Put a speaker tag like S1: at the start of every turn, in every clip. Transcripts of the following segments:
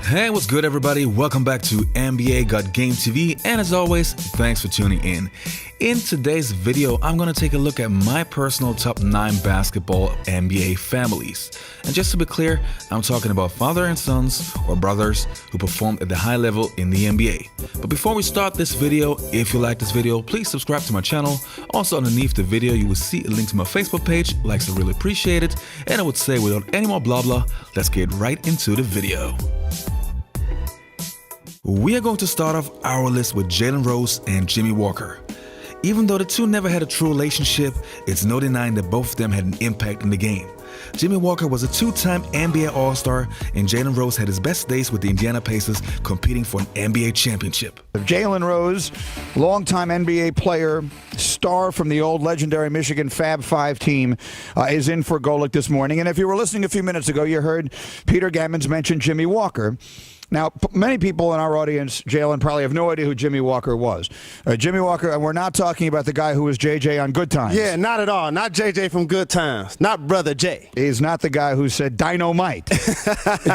S1: Hey, what's good, everybody? Welcome back to NBA Got Game TV, and as always, thanks for tuning in. In today's video, I'm going to take a look at my personal top 9 basketball NBA families. And just to be clear, I'm talking about father and sons or brothers who performed at the high level in the NBA. But before we start this video, if you like this video, please subscribe to my channel. Also underneath the video, you will see a link to my Facebook page. Likes are really appreciate it. And I would say without any more blah blah, let's get right into the video. We are going to start off our list with Jalen Rose and Jimmy Walker. Even though the two never had a true relationship, it's no denying that both of them had an impact in the game. Jimmy Walker was a 2-time NBA All-Star, and Jalen Rose had his best days with the Indiana Pacers competing for an NBA championship.
S2: Jalen Rose, longtime NBA player, star from the old legendary Michigan Fab Five team, is in for Golic this morning. And if you were listening a few minutes ago, you heard Peter Gammons mention Jimmy Walker. Now, many people in our audience, Jalen, probably have no idea who Jimmy Walker was. Jimmy Walker, and we're not talking about the guy who was JJ on Good Times.
S3: Yeah, not at all. Not JJ from Good Times. Not Brother J.
S2: He's not the guy who said dynamite.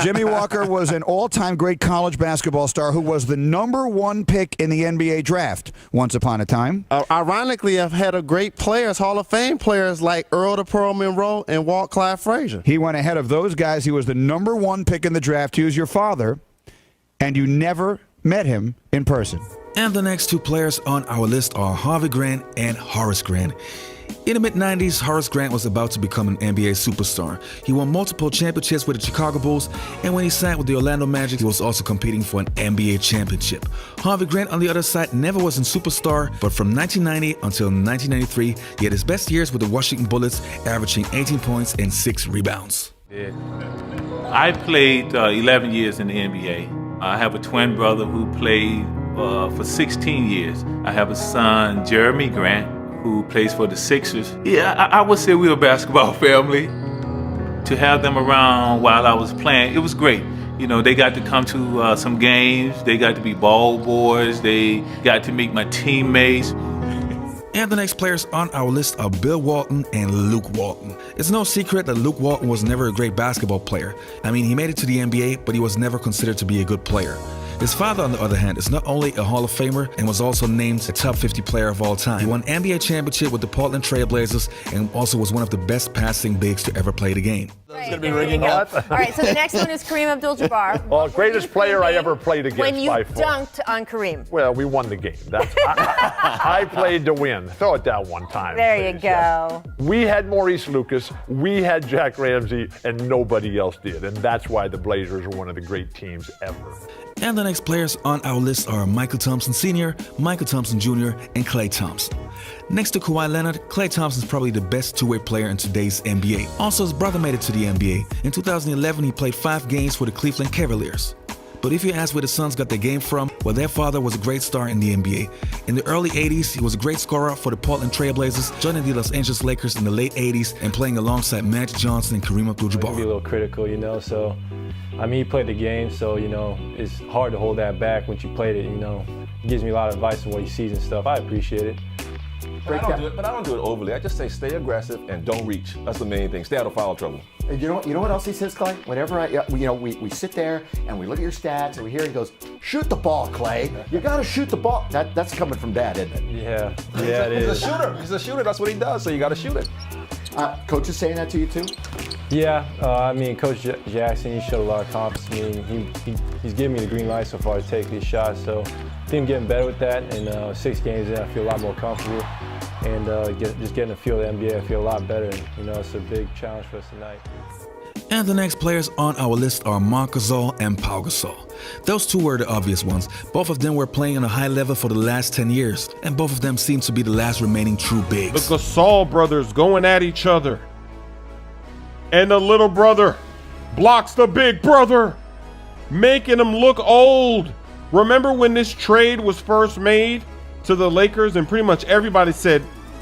S2: Jimmy Walker was an all-time great college basketball star who was the #1 pick in the NBA draft once upon a time.
S3: Ironically, I've had a great players, Hall of Fame players like Earl the Pearl Monroe and Walt Clyde Frazier.
S2: He went ahead of those guys. He was the #1 pick in the draft. He was your father. And you never met him in person.
S1: And the next two players on our list are Harvey Grant and Horace Grant. In the mid-90s, Horace Grant was about to become an NBA superstar. He won multiple championships with the Chicago Bulls, and when he signed with the Orlando Magic, he was also competing for an NBA championship. Harvey Grant, on the other side, never was a superstar, but from 1990 until 1993, he had his best years with the Washington Bullets, averaging 18 points and 6 rebounds.
S4: I played 11 years in the NBA. I have a twin brother who played for 16 years. I have a son, Jeremy Grant, who plays for the Sixers. Yeah, I would say we were a basketball family. To have them around while I was playing, it was great. You know, they got to come to some games. They got to be ball boys. They got to meet my teammates.
S1: And the next players on our list are Bill Walton and Luke Walton. It's no secret that Luke Walton was never a great basketball player. I mean, he made it to the NBA, but he was never considered to be a good player. His father, on the other hand, is not only a Hall of Famer and was also named a top 50 player of all time. He won NBA championship with the Portland Trail Blazers and also was one of the best passing bigs to ever play the game.
S5: It's going to be ringing up. All right, so the next one is Kareem Abdul-Jabbar.
S6: Well, greatest player I ever played against
S5: when you
S6: by far.
S5: dunked on Kareem.
S6: Well, we won the game. I played to win. Throw it down one time.
S5: There
S6: please.
S5: you go.
S6: Yes. We had Maurice Lucas, we had Jack Ramsey, and nobody else did. And that's why the Blazers are one of the great teams ever.
S1: And the next players on our list are Michael Thompson Sr., Michael Thompson Jr., and Klay Thompson. Next to Kawhi Leonard, Klay Thompson is probably the best two-way player in today's NBA. Also, his brother made it to the NBA. In 2011, he played 5 games for the Cleveland Cavaliers. But if you ask where the Suns got their game from, well, their father was a great star in the NBA. In the early 80s, he was a great scorer for the Portland Trail Blazers, joining the Los Angeles Lakers in the late 80s and playing alongside Magic Johnson and Kareem Abdul-Jabbar.
S7: Be a little critical, you know, so, I mean, he played the game, so, you know, it's hard to hold that back once you played it, you know. He gives me a lot of advice on what he sees and stuff. I appreciate it.
S8: But I don't do it overly. I just say stay aggressive and don't reach. That's the main thing. Stay out of foul trouble.
S9: And you know what else he says, Klay? Whenever we sit there and we look at your stats and we hear he goes, shoot the ball, Klay. You got to shoot the ball. That's coming from Dad, isn't it?
S7: Yeah, it is.
S8: He's a shooter. He's a shooter. That's what he does. So you got to shoot it.
S9: Coach is saying that to you too?
S7: Yeah, I mean, Coach Jackson, he showed a lot of confidence in me. He's giving me the green light so far to take these shots. So I think I'm getting better with that. And 6 games in, I feel a lot more comfortable. And just getting a feel of the NBA, I feel a lot better. And, you know, it's a big challenge for us tonight.
S1: And the next players on our list are Marc Gasol and Pau Gasol. Those two were the obvious ones. Both of them were playing on a high level for the last 10 years, and both of them seem to be the last remaining true bigs.
S10: The Gasol brothers going at each other. And the little brother blocks the big brother, making him look old. Remember when this trade was first made to the Lakers and pretty much everybody said,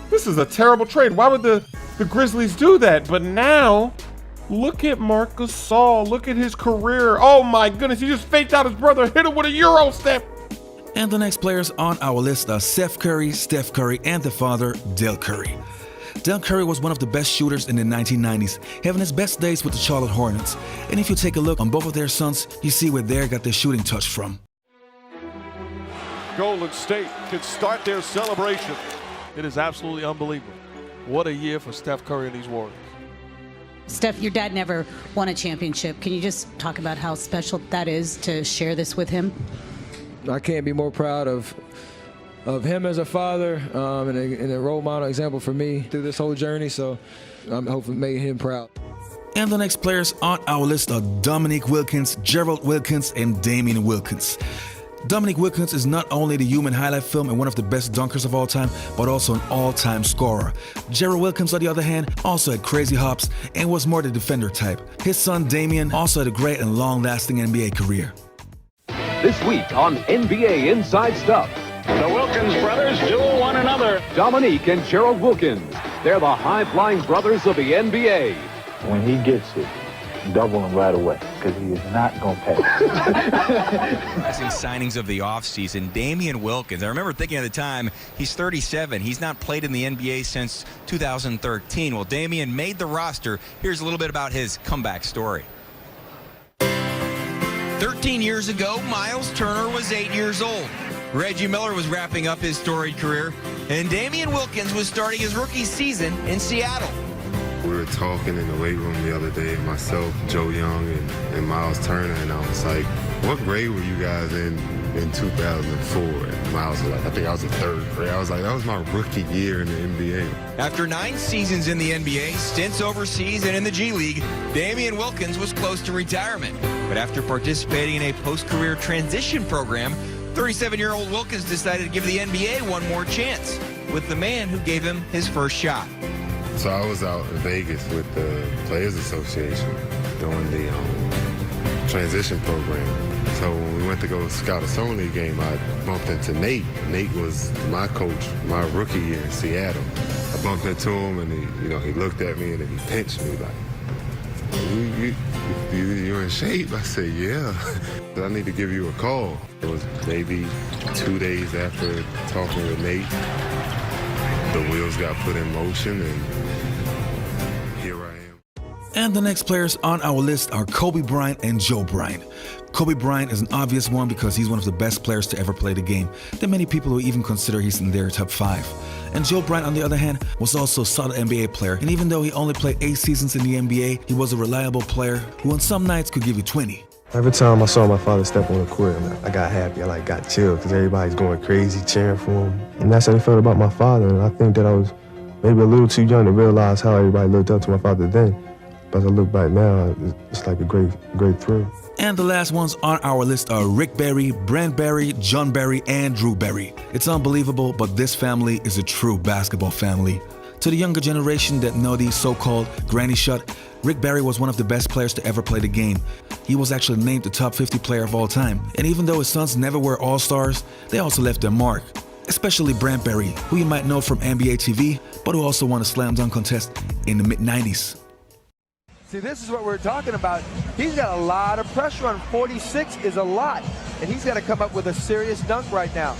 S10: this is a terrible trade. Why would the Grizzlies do that? But now, look at Marc Gasol. Look at his career. Oh my goodness, he just faked out his brother, hit him with a Euro step.
S1: And the next players on our list are Steph Curry, and the father, Del Curry. Steph Curry was one of the best shooters in the 1990s, having his best days with the Charlotte Hornets. And if you take a look on both of their sons, you see where they got their shooting touch from.
S11: Golden State could start their celebration. It is absolutely unbelievable. What a year for Steph Curry and these Warriors.
S12: Steph, your dad never won a championship. Can you just talk about how special that is to share this with him?
S13: I can't be more proud of him as a father and a role model example for me through this whole journey. So I'm hoping making him proud.
S1: And the next players on our list are Dominique Wilkins, Gerald Wilkins, and Damien Wilkins. Dominique Wilkins is not only the human highlight film and one of the best dunkers of all time, but also an all-time scorer. Gerald Wilkins, on the other hand, also had crazy hops and was more the defender type. His son Damien also had a great and long-lasting NBA career.
S14: This week on NBA Inside Stuff. The Wilkins brothers duel one another. Dominique and Gerald Wilkins. They're the high-flying brothers of the NBA.
S15: When he gets it, double him right away, because he is not going to pass.
S16: Signings of the offseason, Damien Wilkins. I remember thinking at the time, he's 37. He's not played in the NBA since 2013. Well, Damien made the roster. Here's a little bit about his comeback story. 13 years ago, Miles Turner was 8 years old. Reggie Miller was wrapping up his storied career, and Damien Wilkins was starting his rookie season in Seattle.
S17: We were talking in the weight room the other day, myself, Joe Young, and Miles Turner, and I was like, what grade were you guys in 2004? And Miles was like, I think I was in third grade. I was like, that was my rookie year in the NBA.
S16: After 9 seasons in the NBA, stints overseas and in the G League, Damien Wilkins was close to retirement. But after participating in a post-career transition program, 37-year-old Wilkins decided to give the NBA one more chance with the man who gave him his first shot.
S17: So I was out in Vegas with the Players Association doing the transition program. So when we went to go scout a Summer League game, I bumped into Nate. Nate was my coach my rookie year in Seattle. I bumped into him and he looked at me and then he pinched me like, you in shape? I said, yeah. I need to give you a call. It was maybe 2 days after talking with Nate. The wheels got put in motion, and here I am.
S1: And the next players on our list are Kobe Bryant and Joe Bryant. Kobe Bryant is an obvious one because he's one of the best players to ever play the game. There are many people who even consider he's in their top 5. And Joe Bryant, on the other hand, was also a solid NBA player. And even though he only played 8 seasons in the NBA, he was a reliable player who on some nights could give you 20.
S13: Every time I saw my father step on the court, I got happy. I got chilled because everybody's going crazy cheering for him. And that's how they felt about my father. And I think that I was maybe a little too young to realize how everybody looked up to my father then. But as I look back now, it's like a great thrill.
S1: And the last ones on our list are Rick Barry, Brent Barry, John Barry, and Drew Barry. It's unbelievable, but this family is a true basketball family. To the younger generation that know the so-called granny shot, Rick Barry was one of the best players to ever play the game. He was actually named the top 50 player of all time. And even though his sons never were all-stars, they also left their mark. Especially Brent Barry, who you might know from NBA TV, but who also won a slam dunk contest in the mid-90s.
S18: See, this is what we're talking about. He's got a lot of pressure on 46 is a lot, and he's got to come up with a serious dunk right now.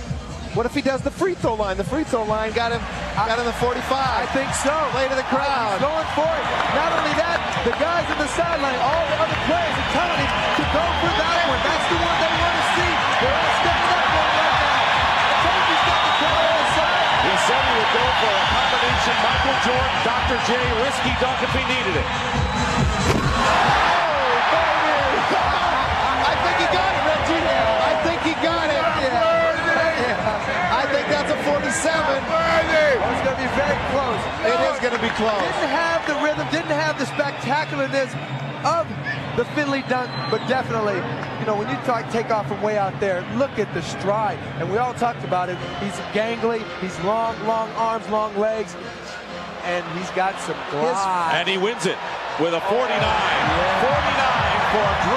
S18: What if he does the free throw line? The free throw line got him the 45. I think so. Play to the crowd. He's going for it. Not only that, the guys in the sideline, all the other players are telling him to go for that one. That's the one they want to see. They're all stepping up one right now. Toby's got the color on the side. He said he would go for a combination Michael Jordan, Dr. J, risky dunk if he needed it. I think he got it, Reggie. I think he got it. I think that's a 47. It's going to be very close. It is going to be close. Didn't have the rhythm, didn't have the spectacularness of the Finley dunk, but definitely, when you take off from way out there, look at the stride. And we all talked about it. He's gangly, he's long arms, long legs, and he's got some glide.
S11: And he wins it with a 49. 49.
S19: for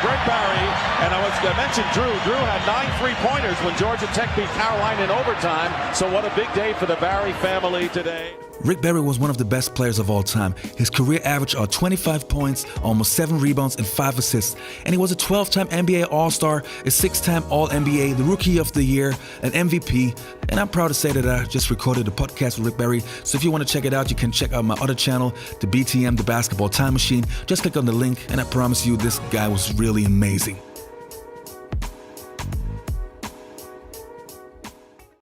S19: Greg Barry. And I was going to mention Drew. Drew had 9 3-pointers when Georgia Tech beat Carolina in overtime. So what a big day for the Barry family today.
S1: Rick Barry was one of the best players of all time. His career average are 25 points, almost 7 rebounds, and 5 assists. And he was a 12-time NBA All-Star, a 6-time All-NBA, the Rookie of the Year, an MVP. And I'm proud to say that I just recorded a podcast with Rick Barry. So if you want to check it out, you can check out my other channel, the BTM, the Basketball Time Machine. Just click on the link, and I promise you this guy was really amazing.